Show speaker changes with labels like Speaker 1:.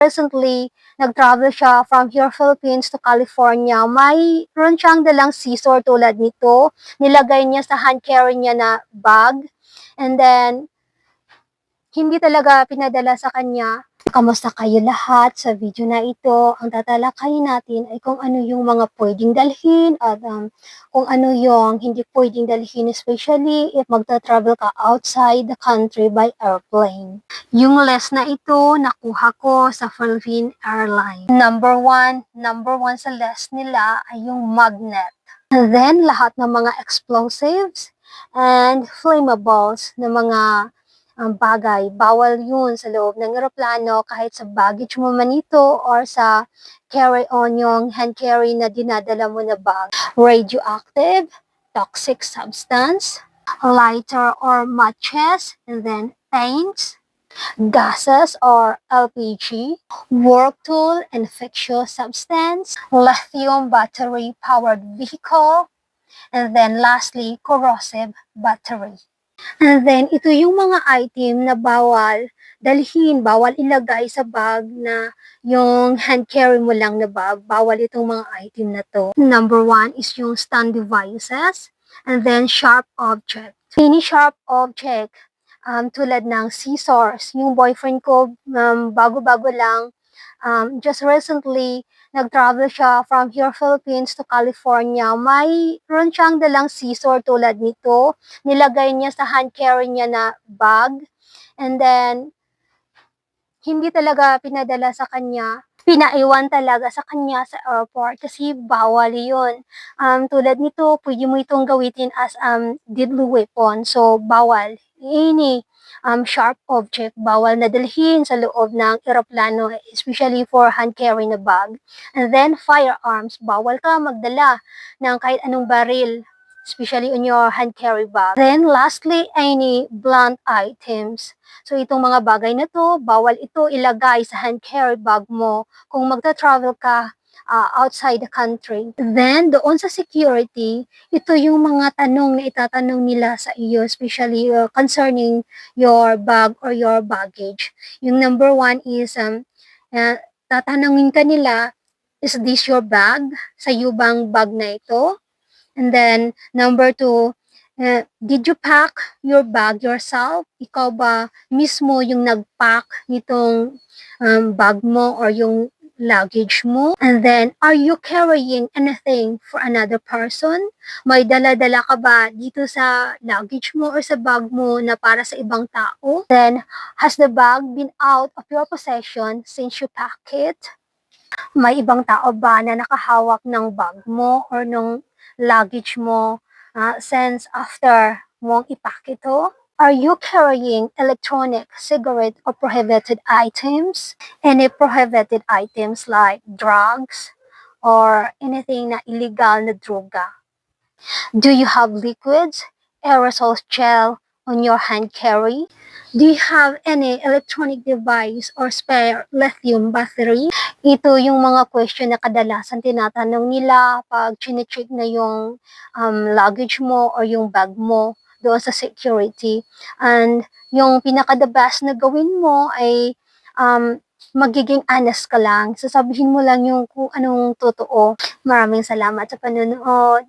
Speaker 1: Recently, nag-travel siya from here Philippines to California. Mayroon siyang dalang scissor tulad nito. Nilagay niya sa hand carry niya na bag. And then, hindi talaga pinadala sa kanya. Kamusta kayo lahat? Sa video na ito, ang tatalakayin natin ay kung ano yung mga pwedeng dalhin at kung ano yung hindi pwedeng dalhin, especially if magta-travel ka outside the country by airplane. Yung list na ito, nakuha ko sa Philippine Airlines. Number one sa list nila ay yung magnet. And then, lahat ng mga explosives and flammables na mga bagay. Bawal yun sa loob ng eroplano kahit sa baggage mo man ito or sa carry-on yung hand carry na dinadala mo na bag. Radioactive, toxic substance, lighter or matches, and then paints, gases or LPG, work tool, infectious substance, lithium battery powered vehicle, and then lastly, corrosive battery. And then, ito yung mga item na bawal dalhin, bawal ilagay sa bag na yung hand carry mo lang na bag. Bawal itong mga item na to. Number 1 is yung stand devices and then sharp object. Any sharp object, tulad ng scissors. Yung boyfriend ko, bago-bago lang, just recently, nag-travel siya from here Philippines to California. Mayroon siyang dalang scissor tulad nito. Nilagay niya sa hand carry niya na bag. And then, hindi talaga pinadala sa kanya. Pinaiwan talaga sa kanya sa airport kasi bawal yun. Tulad nito, pwede mo itong gawitin as deadly weapon. So, bawal. Any sharp object, bawal na dalhin sa loob ng eroplano, especially for hand carry na bag. And then, firearms, bawal ka magdala ng kahit anong baril, especially on your hand carry bag. Then, lastly, any blunt items. So, itong mga bagay na to, bawal ito ilagay sa hand carry bag mo kung magta-travel ka outside the country. Then, doon sa security, ito yung mga tanong na itatanong nila sa iyo, especially concerning your bag or your baggage. Yung number 1 is, tatanungin ka nila, is this your bag? Sa iyo bang bag na ito? And then, number 2, did you pack your bag yourself? Ikaw ba mismo yung nag-pack nitong bag mo or yung luggage mo? And then, are you carrying anything for another person? May dala-dala ka ba dito sa luggage mo or sa bag mo na para sa ibang tao? Then, has the bag been out of your possession since you packed it? May ibang tao ba na nakahawak ng bag mo or nung luggage mo since after mong ipack ito? Are you carrying electronic, cigarette, or prohibited items? Any prohibited items like drugs or anything na illegal na droga? Do you have liquids, aerosol gel on your hand carry? Do you have any electronic device or spare lithium battery? Ito yung mga question na kadalasan tinatanong nila pag chine-check na yung luggage mo or yung bag mo doon sa security. And yung pinaka-the best na gawin mo ay magiging honest ka lang. Sasabihin mo lang yung kung anong totoo. Maraming salamat sa panonood.